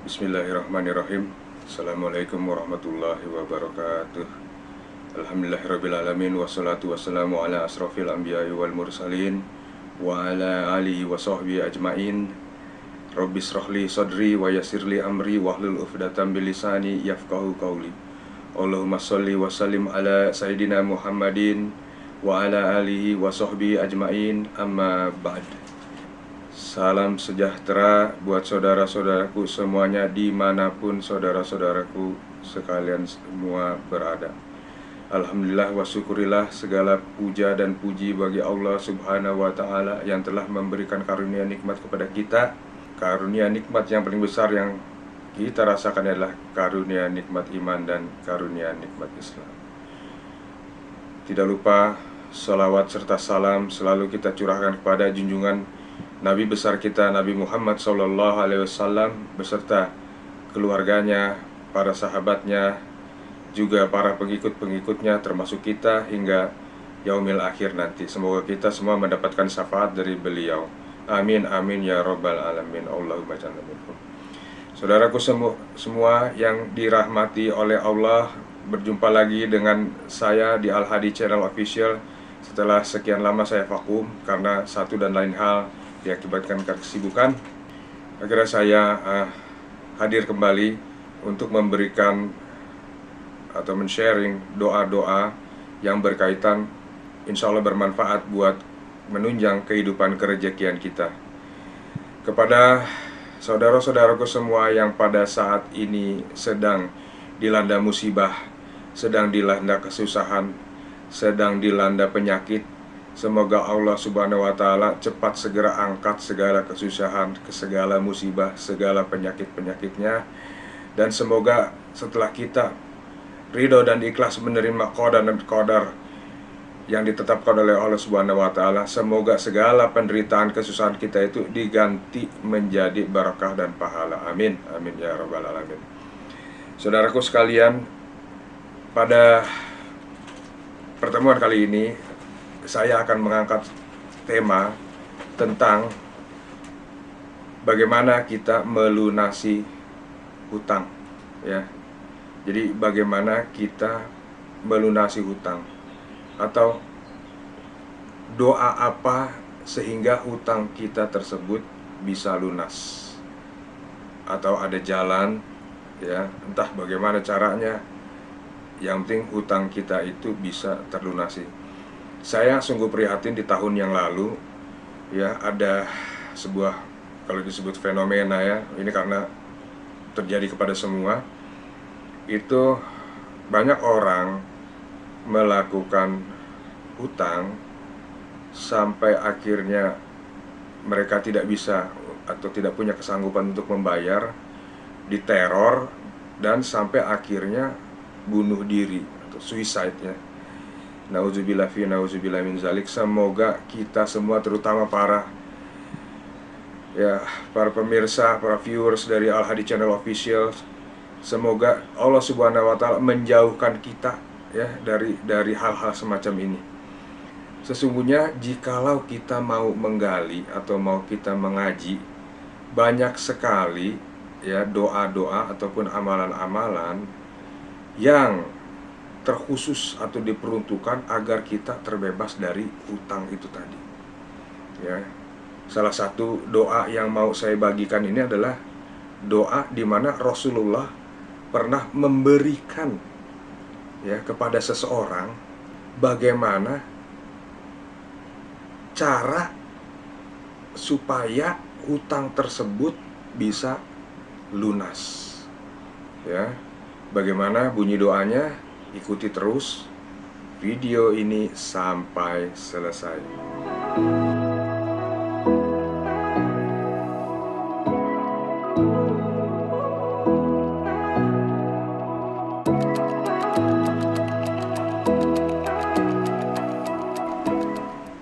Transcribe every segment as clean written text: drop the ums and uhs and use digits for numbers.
Bismillahirrahmanirrahim. Assalamualaikum warahmatullahi wabarakatuh. Alhamdulillahirrabbilalamin. Wassalatu wassalamu ala asrafil anbiya'i wal mursalin wa ala alihi wa sahbihi ajma'in. Rabbi shrahli sadri wa yassirli amri wahlul 'uqdatam min lisani yafqahu qawli. Allahumma shalli wa sallim ala sayyidina Muhammadin wa ala alihi wa sahbihi ajma'in. Amma ba'd. Salam sejahtera buat saudara-saudaraku semuanya dimanapun saudara-saudaraku sekalian semua berada. Alhamdulillah wa syukurillah, segala puja dan puji bagi Allah subhanahu wa ta'ala yang telah memberikan karunia nikmat kepada kita. Karunia nikmat yang paling besar yang kita rasakan adalah karunia nikmat iman dan karunia nikmat Islam. Tidak lupa salawat serta salam selalu kita curahkan kepada junjungan Nabi besar kita, Nabi Muhammad SAW beserta keluarganya, para sahabatnya, juga para pengikut-pengikutnya termasuk kita hingga yaumil akhir nanti. Semoga kita semua mendapatkan syafaat dari beliau. Amin, amin ya rabbal alamin. Allahumma jalla minhum. Saudaraku semua yang dirahmati oleh Allah, berjumpa lagi dengan saya di Al-Hadi Channel Official. Setelah sekian lama saya vakum karena satu dan lain hal diakibatkan kesibukan, akhirnya saya hadir kembali untuk memberikan atau men-sharing doa-doa yang berkaitan, insya Allah bermanfaat buat menunjang kehidupan kerejekian kita. Kepada saudara-saudaraku semua yang pada saat ini sedang dilanda musibah, sedang dilanda kesusahan, sedang dilanda penyakit, semoga Allah subhanahu wa ta'ala cepat segera angkat segala kesusahan, segala musibah, segala penyakit-penyakitnya. Dan semoga setelah kita ridho dan ikhlas menerima qada dan qadar yang ditetapkan oleh Allah subhanahu wa ta'ala, semoga segala penderitaan kesusahan kita itu diganti menjadi barakah dan pahala. Amin, amin ya rabbal alamin. Saudaraku sekalian, pada pertemuan kali ini saya akan mengangkat tema tentang bagaimana kita melunasi hutang, ya. Jadi bagaimana kita melunasi hutang, atau doa apa sehingga hutang kita tersebut bisa lunas, atau ada jalan, ya, entah bagaimana caranya, yang penting hutang kita itu bisa terlunasi. Saya sungguh prihatin di tahun yang lalu, ya, ada sebuah, kalau disebut fenomena, ya, ini karena terjadi kepada semua, itu banyak orang melakukan hutang sampai akhirnya mereka tidak bisa atau tidak punya kesanggupan untuk membayar, diteror, dan sampai akhirnya bunuh diri atau suicide, ya. Nauzubillah fi nauzubillah min zalik. Semoga kita semua, terutama para pemirsa, para viewers dari Al-Hadi Channel Official, semoga Allah subhanahu wa ta'ala menjauhkan kita, ya, dari hal-hal semacam ini. Sesungguhnya jikalau kita mau menggali atau mau kita mengaji, banyak sekali, ya, doa-doa ataupun amalan-amalan yang terkhusus atau diperuntukkan agar kita terbebas dari hutang itu tadi, ya. Salah satu doa yang mau saya bagikan ini adalah doa di mana Rasulullah pernah memberikan, ya, kepada seseorang bagaimana cara supaya hutang tersebut bisa lunas, ya. Bagaimana bunyi doanya? Ikuti terus video ini sampai selesai.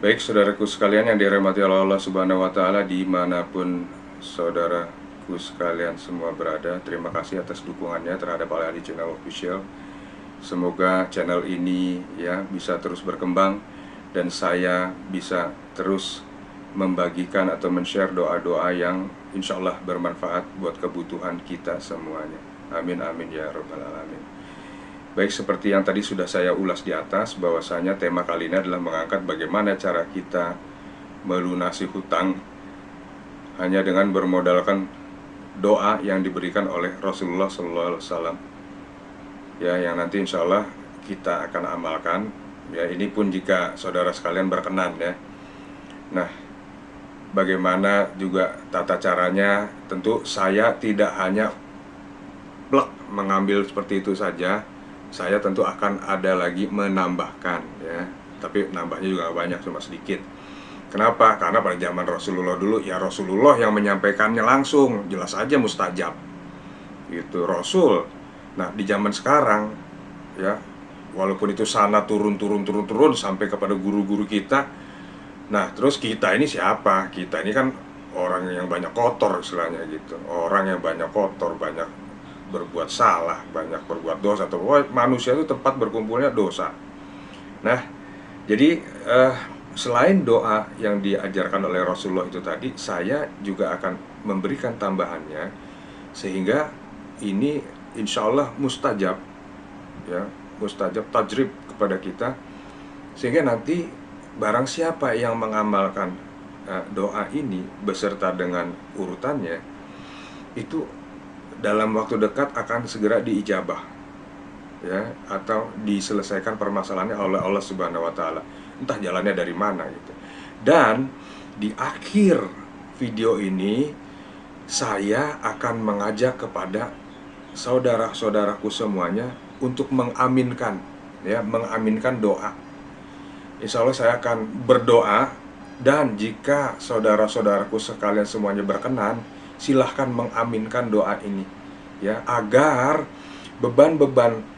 Baik saudaraku sekalian yang dirahmati Allah subhanahu wa ta'ala, dimanapun saudaraku sekalian semua berada, terima kasih atas dukungannya terhadap Al-Hadi Channel Official. Semoga channel ini, ya, bisa terus berkembang dan saya bisa terus membagikan atau men-share doa-doa yang insya Allah bermanfaat buat kebutuhan kita semuanya. Amin amin ya rabbal alamin. Baik, seperti yang tadi sudah saya ulas di atas, bahwasanya tema kali ini adalah mengangkat bagaimana cara kita melunasi hutang hanya dengan bermodalkan doa yang diberikan oleh Rasulullah SAW. Ya, yang nanti insya Allah kita akan amalkan. Ya, ini pun jika saudara sekalian berkenan ya. Nah, bagaimana juga tata caranya? Tentu saya tidak hanya plek mengambil seperti itu saja. Saya tentu akan ada lagi menambahkan ya. Tapi nambahnya juga banyak, cuma sedikit. Kenapa? Karena pada zaman Rasulullah dulu ya Rasulullah yang menyampaikannya langsung, jelas aja mustajab. Gitu, Rasul. Nah, di zaman sekarang ya, walaupun itu sana turun sampai kepada guru-guru kita. Nah, terus kita ini siapa? Kita ini kan orang yang banyak kotor istilahnya gitu. Orang yang banyak kotor, banyak berbuat salah, banyak berbuat dosa. Atau manusia itu tempat berkumpulnya dosa. Nah, jadi selain doa yang diajarkan oleh Rasulullah itu tadi, saya juga akan memberikan tambahannya, sehingga ini insya Allah mustajab ya, mustajab tajrib kepada kita, sehingga nanti barang siapa yang mengamalkan doa ini beserta dengan urutannya, itu dalam waktu dekat akan segera diijabah ya, atau diselesaikan permasalahannya oleh Allah Subhanahu wa taala. Entah jalannya dari mana gitu. Dan di akhir video ini saya akan mengajak kepada saudara-saudaraku semuanya untuk mengaminkan ya, mengaminkan doa. Insya Allah saya akan berdoa, dan jika saudara-saudaraku sekalian semuanya berkenan, silahkan mengaminkan doa ini ya, agar beban-beban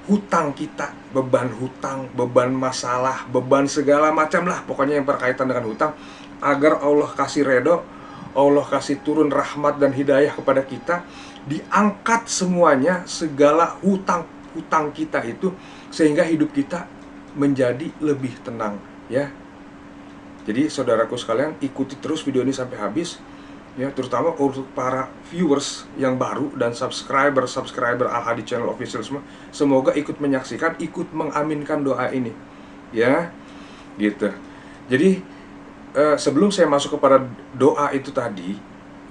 hutang kita, beban hutang, beban masalah, beban segala macam lah, pokoknya yang berkaitan dengan hutang, agar Allah kasih redho, Allah kasih turun rahmat dan hidayah kepada kita, diangkat semuanya, segala hutang kita itu, sehingga hidup kita menjadi lebih tenang ya. Jadi saudaraku sekalian, ikuti terus video ini sampai habis ya, terutama untuk para viewers yang baru dan subscriber Al-Hadi Channel Official semua, semoga ikut menyaksikan, ikut mengaminkan doa ini ya, gitu. Jadi sebelum saya masuk kepada doa itu tadi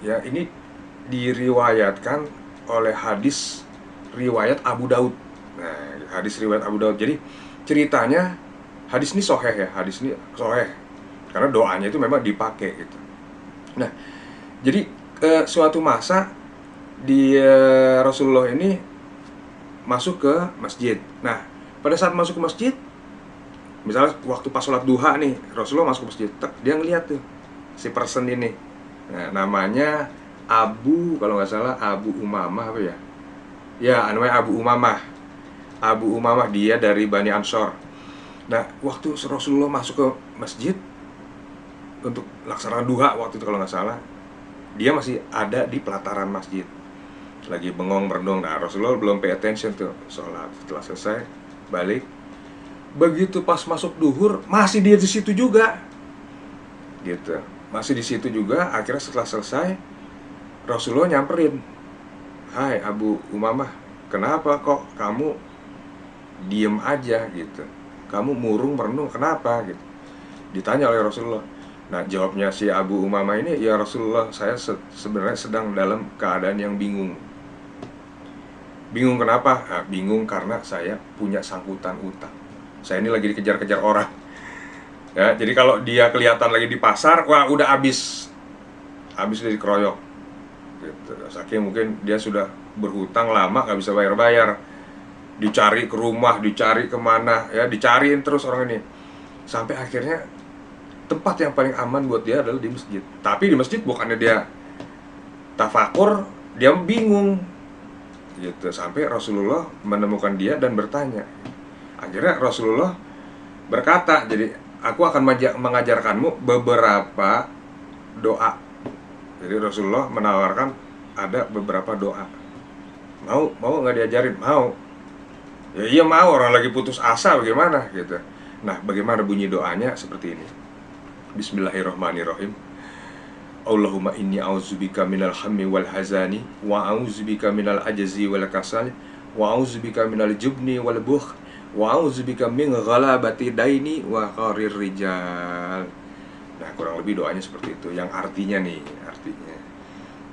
ya, ini diriwayatkan oleh hadis riwayat Abu Daud. Nah, hadis riwayat Abu Daud. Jadi ceritanya hadis ini sahih ya, hadis ini sahih karena doanya itu memang dipakai gitu. Nah, jadi suatu masa di Rasulullah ini masuk ke masjid. Nah, pada saat masuk ke masjid, misalnya waktu pas sholat duha nih, Rasulullah masuk ke masjid, dia ngeliat tuh si person ini. Nah, namanya kalau nggak salah Abu Umamah apa ya? Ya, namanya Abu Umamah. Abu Umamah, dia dari Bani Ansor. Nah, waktu Rasulullah masuk ke masjid untuk laksanakan duha waktu itu kalau nggak salah, dia masih ada di pelataran masjid, lagi bengong merenung. Nah, Rasulullah belum pay attention tuh, sholat. Setelah selesai balik, begitu pas masuk duhur masih dia di situ juga, gitu, masih di situ juga. Akhirnya setelah selesai, Rasulullah nyamperin, "Hai Abu Umamah, kenapa kok kamu diem aja gitu? Kamu murung merenung kenapa?" gitu. Ditanya oleh Rasulullah. Nah, jawabnya si Abu Umamah ini, "Ya Rasulullah, saya sebenarnya sedang dalam keadaan yang bingung." Bingung kenapa? Nah, bingung karena saya punya sangkutan utang. Saya ini lagi dikejar-kejar orang. Ya, jadi kalau dia kelihatan lagi di pasar, wah udah habis dia dikeroyok. Gitu. Saking mungkin dia sudah berhutang lama, nggak bisa bayar-bayar. Dicari ke rumah, dicari kemana, ya dicariin terus orang ini. Sampai akhirnya tempat yang paling aman buat dia adalah di masjid. Tapi di masjid bukannya dia tafakur, dia bingung gitu. Sampai Rasulullah menemukan dia dan bertanya. Akhirnya Rasulullah berkata, "Jadi aku akan mengajarkanmu beberapa doa." Jadi Rasulullah menawarkan ada beberapa doa. Mau nggak diajarin? Mau. Ya iya mau, orang lagi putus asa bagaimana gitu. Nah, bagaimana bunyi doanya? Seperti ini. Bismillahirrahmanirrahim. Allahumma inni a'udzubika minal hammi wal hazani wa a'udzubika minal ajzi wal kasali wa a'udzubika minal jubni wal bukh wa a'udzubika min ghalabati daini wa qarir rijal. Nah, kurang lebih doanya seperti itu. Yang artinya nih,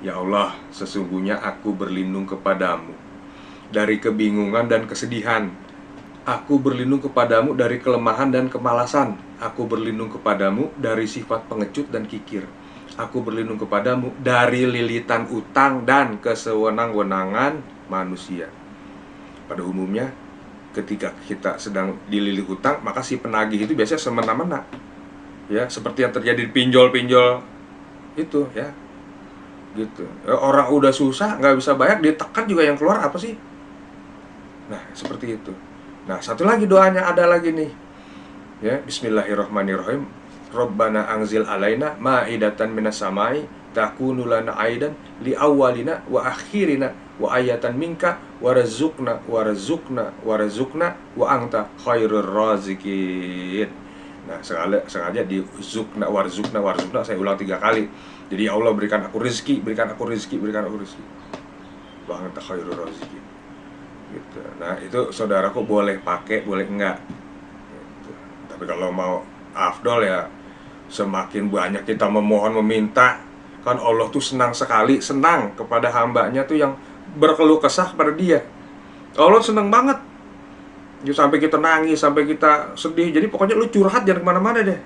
ya Allah, sesungguhnya aku berlindung kepadamu dari kebingungan dan kesedihan. Aku berlindung kepadamu dari kelemahan dan kemalasan. Aku berlindung kepadamu dari sifat pengecut dan kikir. Aku berlindung kepadamu dari lilitan utang dan kesewenang-wenangan manusia. Pada umumnya, ketika kita sedang dililit utang, maka si penagih itu biasanya semena-mena. Ya, seperti yang terjadi di pinjol-pinjol itu, ya. Gitu. Orang udah susah, nggak bisa bayar, ditekan juga yang keluar apa sih? Nah, seperti itu. Nah, satu lagi doanya ada lagi nih. Ya, Bismillahirrahmanirrahim. Rabbana anzil alaina ma'idatan minas samai takunu lana aidan li awwalina wa akhirina wa ayatan minka warzukna wa anta khairur razikin. Nah, sengaja di warzukna saya ulang 3 kali. Jadi Allah berikan aku rezeki, berikan aku rezeki. Wa anta khairur razikin. Gitu. Nah, itu saudaraku boleh pakai, boleh enggak. Gitu. Tapi kalau mau afdol ya semakin banyak kita memohon meminta, kan Allah tuh senang sekali, senang kepada hambanya tuh yang berkeluh kesah kepada dia. Allah senang banget ya, sampai kita nangis, sampai kita sedih. Jadi pokoknya lu curhat jangan kemana-mana deh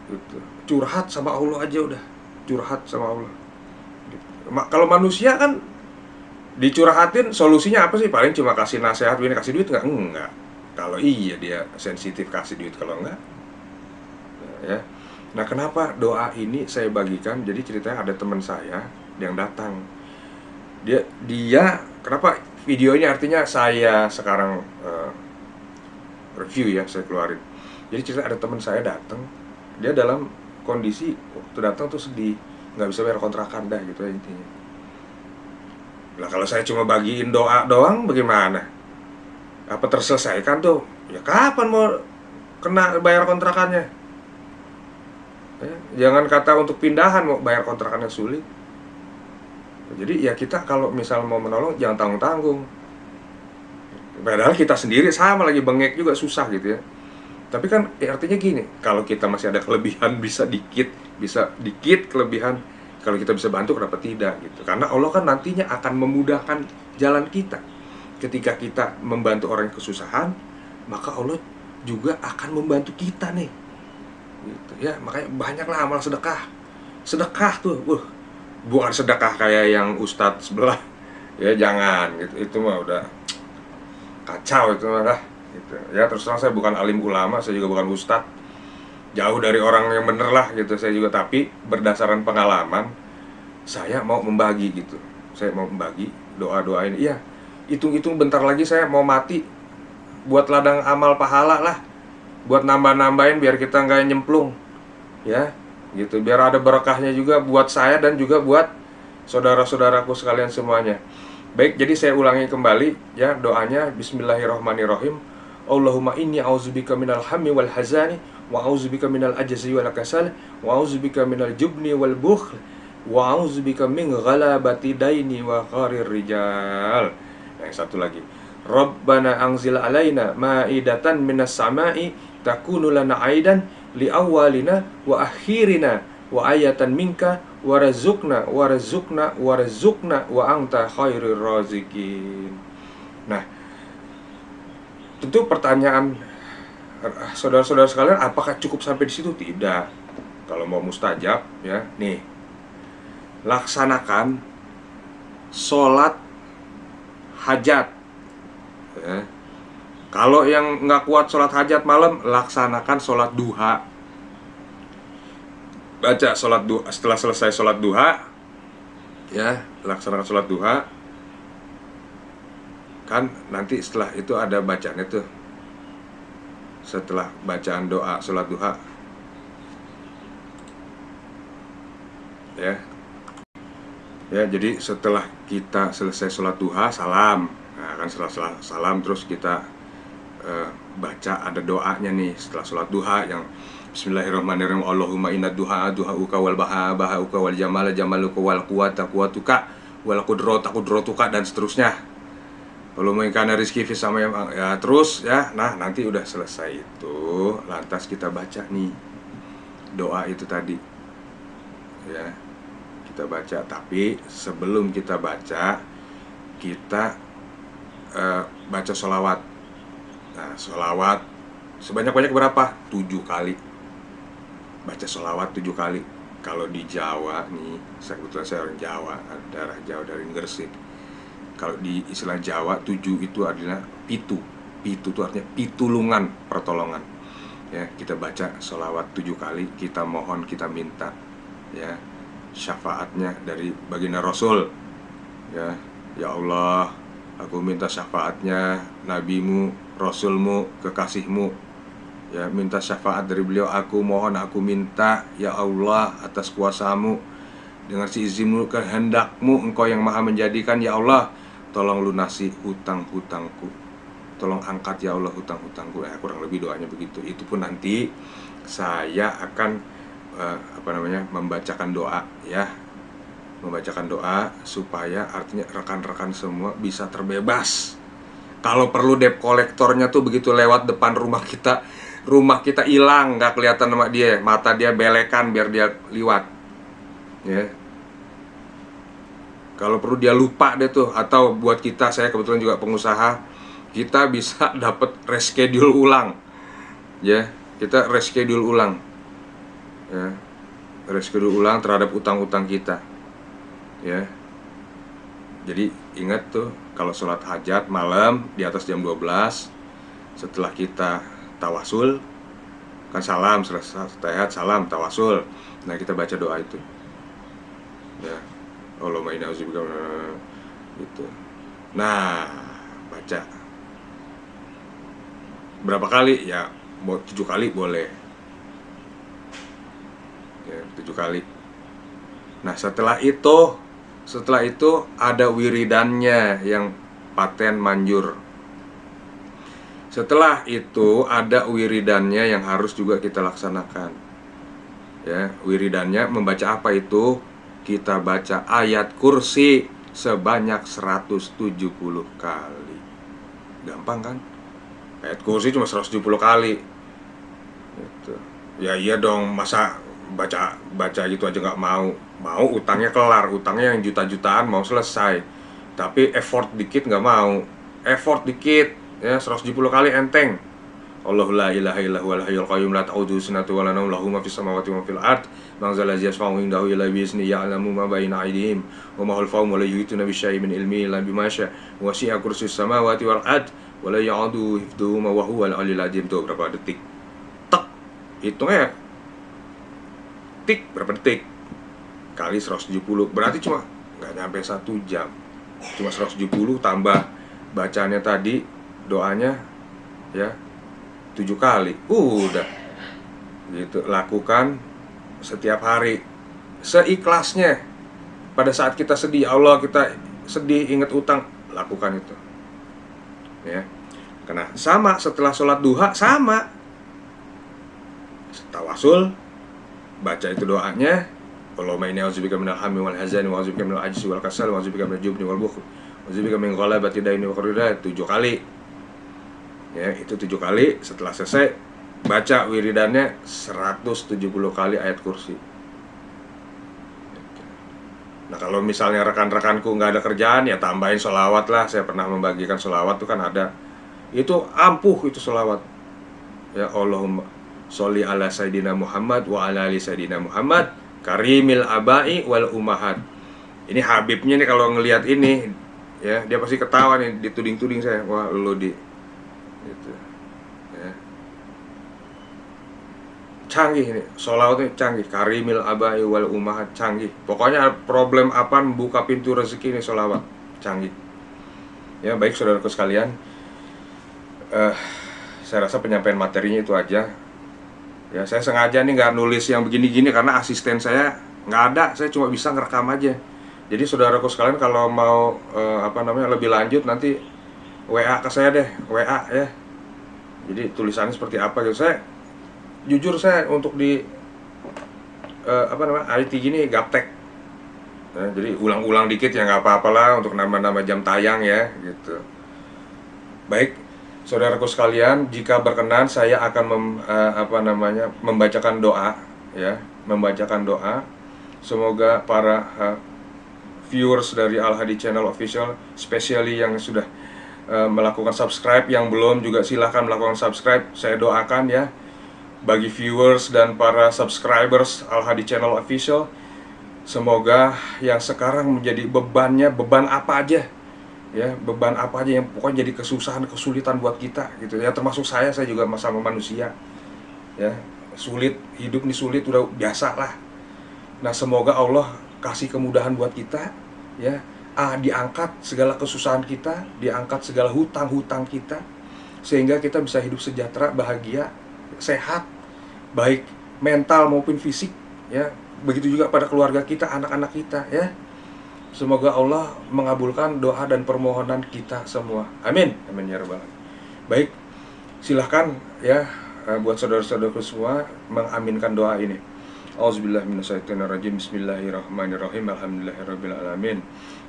gitu. Curhat sama Allah aja udah, curhat sama Allah gitu. Kalau manusia kan dicurhatin solusinya apa sih? Paling cuma kasih nasihat, ini kasih duit enggak. Kalau iya dia sensitif kasih duit, kalau enggak ya. Nah, kenapa doa ini saya bagikan? Jadi ceritanya ada teman saya yang datang. Dia kenapa video ini artinya saya sekarang review ya, saya keluarin. Jadi cerita ada teman saya datang, dia dalam kondisi waktu datang tuh sedih, nggak bisa bayar kontrakan dah gitu ya intinya. Nah, kalau saya cuma bagiin doa doang bagaimana? Apa terselesaikan tuh? Ya kapan mau kena bayar kontrakannya? Jangan kata untuk pindahan, mau bayar kontrakannya sulit. Jadi ya kita kalau misal mau menolong jangan tanggung-tanggung. Padahal kita sendiri sama lagi bengek juga susah gitu ya. Tapi kan artinya gini, kalau kita masih ada kelebihan bisa dikit kelebihan, kalau kita bisa bantu kenapa tidak gitu. Karena Allah kan nantinya akan memudahkan jalan kita. Ketika kita membantu orang yang kesusahan, maka Allah juga akan membantu kita nih. Gitu ya, makanya banyaklah amal sedekah tuh, bukan sedekah kayak yang ustadz sebelah ya, jangan gitu, itu mah udah kacau itu mah gitu ya. Terus terang saya bukan alim ulama, saya juga bukan ustadz, jauh dari orang yang bener lah gitu saya juga, tapi berdasarkan pengalaman saya mau membagi gitu, saya mau membagi doa-doa ini ya. Hitung-hitung bentar lagi saya mau mati, buat ladang amal pahala lah, buat nambah-nambahin biar kita nggak nyemplung ya gitu, biar ada berkahnya juga buat saya dan juga buat saudara-saudaraku sekalian semuanya. Baik, jadi saya ulangi kembali ya doanya. Bismillahirrahmanirrahim. Allahumma inni a'udzubika minal hammi wal hazani wa a'udzubika minal ajzi wal kasal wa a'udzubika minal jubni wal bukhl wa a'udzubika min ghalabati daini wa qarir rijal. Yang satu lagi, Rabbana anzil alaina ma'idatan minas sama'i takunu lana aidan li awwalina wa akhirina wa ayatan minka warzukna wa anta khairur razikin. Nah, tentu pertanyaan saudara-saudara sekalian, apakah cukup sampai di situ? Tidak. Kalau mau mustajab ya, nih, laksanakan sholat hajat ya. Kalau yang nggak kuat sholat hajat malam, laksanakan sholat duha. Baca sholat duha, setelah selesai sholat duha ya, laksanakan sholat duha. Kan nanti setelah itu ada bacaan itu, setelah bacaan doa sholat duha ya. Ya, jadi setelah kita selesai sholat duha, salam. Nah, kan setelah salam terus kita baca ada doanya nih setelah sholat duha yang Bismillahirrahmanirrahim. Allahumma inna duha duhauka wal baha bahauka wal jamala jamaluka wal quwata quwatuka wal qudrata qudratuka, dan seterusnya. Kalau mengikana rizki fi sama ya terus ya. Nah, nanti udah selesai itu, lantas kita baca nih doa itu tadi. Ya, kita baca. Tapi sebelum kita baca, kita baca sholawat. Nah, sholawat sebanyak-banyak berapa? 7 kali. Baca sholawat 7 kali. Kalau di Jawa nih, kebetulan saya orang Jawa, daerah Jawa dari Gresik. Kalau di istilah Jawa, 7 itu adalah pitu. Pitu itu artinya pitulungan, pertolongan. Ya, kita baca sholawat 7 kali, kita mohon, kita minta ya syafaatnya dari baginda Rasul. Ya Allah, aku minta syafaatnya nabimu, rasulmu, kekasihmu. Ya, minta syafaat dari beliau, aku mohon, aku minta ya Allah atas kuasamu, dengan seizinmu, kehendakmu, engkau yang maha menjadikan. Ya Allah, tolong lunasi hutang-hutangku, tolong angkat ya Allah hutang-hutangku. Kurang lebih doanya begitu. Itu pun nanti saya akan membacakan doa ya, membacakan doa supaya artinya rekan-rekan semua bisa terbebas. Kalau perlu debt kolektornya tuh begitu lewat depan rumah kita hilang, nggak kelihatan sama dia, mata dia belekan biar dia liwat ya. Kalau perlu dia lupa deh tuh. Atau buat kita, saya kebetulan juga pengusaha, kita bisa dapat reschedule ulang ya. Kita reschedule ulang ya, reschedule ulang terhadap utang-utang kita ya. Jadi ingat tuh, kalau sholat hajat malam di atas jam 12, setelah kita tawasul, kan salam, selesai tahiyat salam tawasul. Nah, kita baca doa itu ya, Allahumma inna a'udzubika gitu. Nah, baca berapa kali ya? 7 kali boleh ya, 7 kali. Nah, setelah itu ada wiridannya yang paten manjur. Setelah itu ada wiridannya yang harus juga kita laksanakan ya. Wiridannya membaca apa itu? Kita baca ayat kursi sebanyak 170 kali. Gampang kan? Ayat kursi cuma 170 kali gitu. Ya iya dong, masa baca gitu aja nggak mau utangnya kelar, utangnya yang juta-jutaan mau selesai, tapi effort dikit nggak mau. Effort dikit ya, 170 kali enteng. Allahu la ilaha illa huwal hayyul qayyum la ta'udzuhu sinatun wa la nawm lahu ma fis samawati wa ma fil ard man zal ladzi yashfa'u indahu illa bi idznihi ya'lamu ma baina aydihim wa ma khalfahum wa la yuhituna bi syai'in min ilmihi illa bima syaa wa wasi'a kursiyyuhu samawati wal ard wa la ya'uduhu hifdhuhuma wa huwal 'aliyyul 'azim. Tuh berapa detik? Tek. Hitungnya tik berapa detik kali 170, berarti cuma nggak nyampe 1 jam. Cuma 170 tambah bacaannya tadi, doanya ya 7 kali, udah gitu. Lakukan setiap hari seikhlasnya. Pada saat kita sedih, Allah kita sedih ingat utang, lakukan itu ya. Karena sama setelah sholat duha, sama tawasul, baca itu doanya, Allahumma inni a'udzubika minal hammi wal hazani wa a'udzubika minal ajzi wal kasal wa a'udzubika minal jubni wal bukhl wa a'udzubika min ghalabati daini wa qahri. 7 kali ya, itu 7 kali. Setelah selesai baca wiridannya 170 kali ayat kursi. Nah, kalau misalnya rekan-rekanku nggak ada kerjaan, ya tambahin sholawat lah. Saya pernah membagikan sholawat tuh kan ada, itu ampuh itu sholawat ya. Allahumma sholli ala sayyidina Muhammad wa ala ali sayyidina Muhammad karimil abai wal ummahat. Ini Habibnya nih, kalau ngelihat ini ya, dia pasti ketawa nih, dituding-tuding saya, wah lo di gitu ya. Canggih nih sholawatnya, canggih. Karimil abai wal ummahat, canggih. Pokoknya problem apa, buka pintu rezeki nih sholawat, canggih ya. Baik saudaraku sekalian, saya rasa penyampaian materinya itu aja ya. Saya sengaja nih nggak nulis yang begini-gini karena asisten saya nggak ada, saya cuma bisa ngerekam aja. Jadi saudaraku sekalian, kalau mau lebih lanjut, nanti WA ke saya deh, WA ya. Jadi tulisannya seperti apa gitu. Saya jujur saya untuk di IT gini gaptek. Jadi ulang-ulang dikit ya nggak apa-apalah untuk nama-nama jam tayang ya gitu. Baik, saudaraku sekalian, jika berkenan saya akan membacakan doa ya, membacakan doa. Semoga para viewers dari Al Hadi Channel Official, especially yang sudah melakukan subscribe, yang belum juga silahkan melakukan subscribe. Saya doakan ya, bagi viewers dan para subscribers Al Hadi Channel Official, semoga yang sekarang menjadi beban apa aja ya, beban apa aja yang pokoknya jadi kesusahan, kesulitan buat kita gitu ya, termasuk saya juga sama manusia ya, sulit, hidup nih sulit, udah biasa lah. Nah semoga Allah kasih kemudahan buat kita ya, diangkat segala kesusahan kita, diangkat segala hutang-hutang kita, sehingga kita bisa hidup sejahtera, bahagia, sehat, baik mental maupun fisik ya. Begitu juga pada keluarga kita, anak-anak kita ya. Semoga Allah mengabulkan doa dan permohonan kita semua. Amin. Amin ya rabbal alamin. Baik, silahkan ya buat saudara-saudaraku semua mengaminkan doa ini. Auzubillahi minasyaitonirrajim. Bismillahirrahmanirrahim. Alhamdulillahirabbil alamin.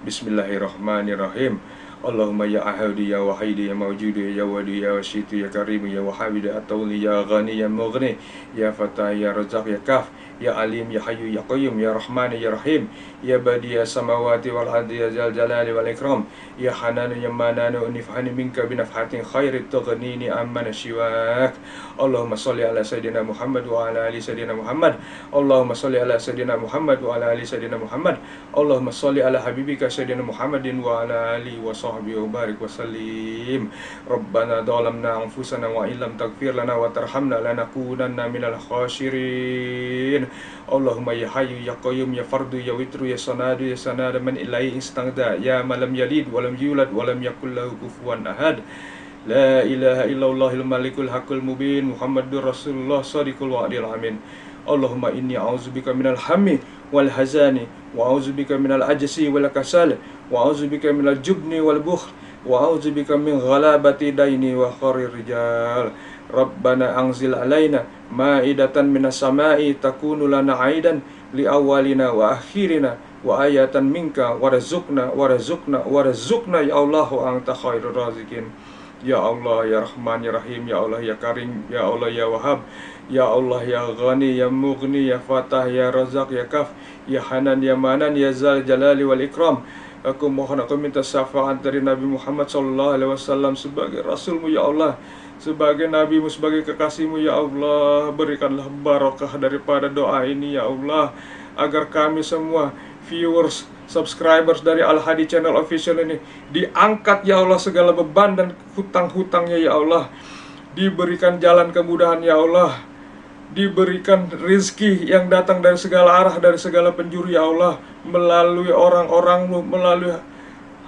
Bismillahirrahmanirrahim. Allahumma ya ahadi ya wahidi ya mawjudi ya wadi ya wasyitu ya karim ya wahabid ya atawli ya ghani ya mughni ya fatah ya razaq ya kaf ya alim ya hayyu ya qayyum ya rahman ya rahim ya badi ya samawati wal ardi ya zal jalali wal ikram ya hanan ya manan unifhani minka binafhatin khairit tughnini amman shiwak. Allahumma sholli ala sayyidina Muhammad wa ala ali sayyidina Muhammad. Allahumma sholli ala sayyidina Muhammad wa ala ali sayyidina Muhammad. Allahumma sholli ala habibika sayyidina Muhammadin wa ala ali wa sahbihi wa barik wa sallim. Rabbana dhalamna anfusana wa illam taghfir lana wa tarhamna lanakunanna minal khasirin. Allahumma ya hayyu ya qayyum ya fardu ya witru ya sanadu ya sanada man ilaihi istangda ya malam yalid walam yulad walam yakul lahu kufuwan ahad. La ilaha illallahil malikul haqqul mubin Muhammadur Rasulullah shadiqul wa'dil amin. Allahumma inni a'udzubika minal hammi wal hazani wa a'udzubika minal ajzi wal kasal wa a'udzubika minal jubni wal bukhl wa a'udzubika min ghalabati daini wa kharir rijal. Rabbana anzil alaina ma'idatan minas sama'i takunu lana aidan li awwalina wa akhirina wa ayatan minka warzuqna ya Allah wa anta khairur razikin. Ya Allah ya Rahman ya Rahim, ya Allah ya Karim, ya Allah ya Wahhab, ya Allah ya Ghani ya Mughni ya Fatah ya Razak ya Kaf, ya Hanan ya Manan ya Zal Jalali wal Ikram. Aku mohon, aku minta syafaat dari Nabi Muhammad SAW sebagai Rasulmu ya Allah, sebagai Nabimu, sebagai kekasihmu ya Allah. Berikanlah barakah daripada doa ini ya Allah, agar kami semua viewers, subscribers dari Al Hadi Channel Official ini diangkat ya Allah segala beban dan hutang-hutangnya ya Allah, diberikan jalan kemudahan ya Allah, diberikan rizki yang datang dari segala arah, dari segala penjuru ya Allah, melalui orang-orangmu, melalui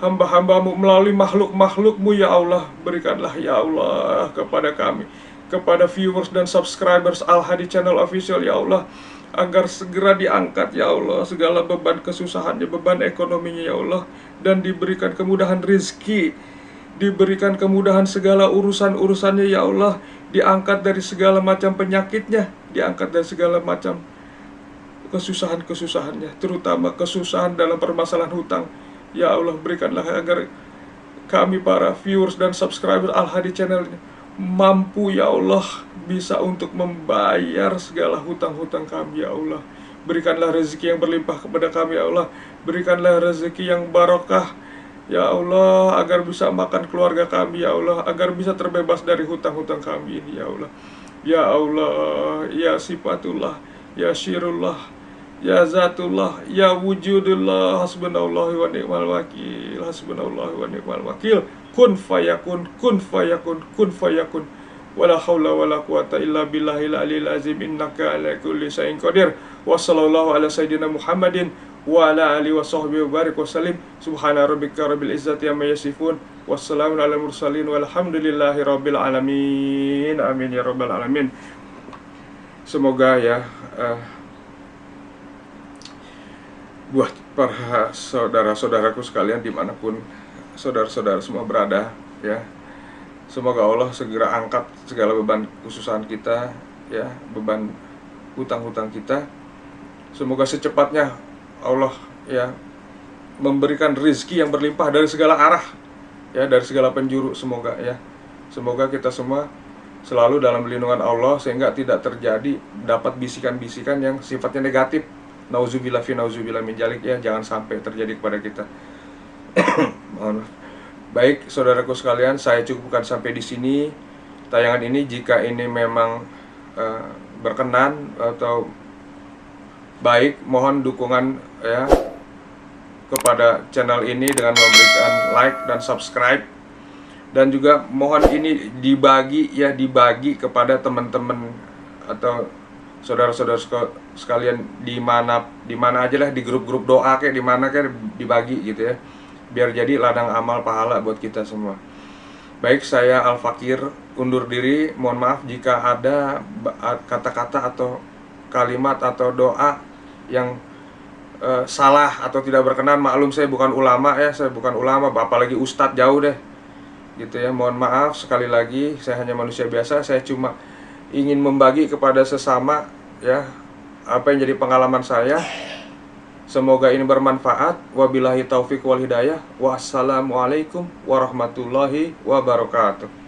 hamba-hambamu, melalui makhluk-makhlukmu ya Allah. Berikanlah ya Allah kepada kami, kepada viewers dan subscribers Al Hadi Channel Official ya Allah, agar segera diangkat ya Allah segala beban kesusahannya, beban ekonominya ya Allah, dan diberikan kemudahan rizki, diberikan kemudahan segala urusan-urusannya ya Allah, diangkat dari segala macam penyakitnya, diangkat dari segala macam kesusahan-kesusahannya, terutama kesusahan dalam permasalahan hutang ya Allah. Berikanlah agar kami para viewers dan subscriber Al Hadi Channel ini mampu ya Allah, bisa untuk membayar segala hutang-hutang kami ya Allah. Berikanlah rezeki yang berlimpah kepada kami ya Allah, berikanlah rezeki yang barokah ya Allah, agar bisa makan keluarga kami ya Allah, agar bisa terbebas dari hutang-hutang kami ini ya Allah. Ya Allah, ya sifatullah, ya syirullah, ya zatullah, ya wujudullah, hasbunallahu wa ni'mal wakil, hasbunallahu wa ni'mal wakil. Kun fayakun, kun fayakun, kun fayakun. Wala haula wala quwata illa billahil aliyil azim, innaka ala kulli syai'in qadir. Wa sallallahu ala sayyidina Muhammadin wa ala alihi wa sahbihi wa barik wa salim. Subhana rabbika rabbil izzati amma yasifun, wassalamun ala mursalin, walhamdulillahi rabbil alamin. Amin ya rabbal alamin. Semoga ya buat para saudara-saudaraku sekalian dimanapun saudara-saudara semua berada ya, semoga Allah segera angkat segala beban kesusahan kita ya beban hutang-hutang kita. Semoga secepatnya Allah ya memberikan rezeki yang berlimpah dari segala arah, ya dari segala penjuru. Semoga kita semua selalu dalam lindungan Allah sehingga tidak terjadi dapat bisikan-bisikan yang sifatnya negatif. Nauzubillah fi nauzubillah min dzalik, ya jangan sampai terjadi kepada kita. Mohon maaf. Baik, saudaraku sekalian, saya cukupkan sampai di sini tayangan ini. Jika ini memang berkenan atau baik, mohon dukungan ya kepada channel ini dengan memberikan like dan subscribe, dan juga mohon ini dibagi kepada teman-teman atau saudara-saudara sekalian di mana aja lah, di grup-grup doa kayak di mana kayak dibagi gitu ya, biar jadi ladang amal pahala buat kita semua. Baik, saya Al Fakir undur diri. Mohon maaf jika ada kata-kata atau kalimat atau doa yang salah atau tidak berkenan. Maklum, saya bukan ulama ya, apalagi ustadz, jauh deh gitu ya. Mohon maaf sekali lagi, saya hanya manusia biasa. Saya cuma ingin membagi kepada sesama ya apa yang jadi pengalaman saya. Semoga ini bermanfaat. Wabillahi taufik wal hidayah. Wassalamualaikum warahmatullahi wabarakatuh.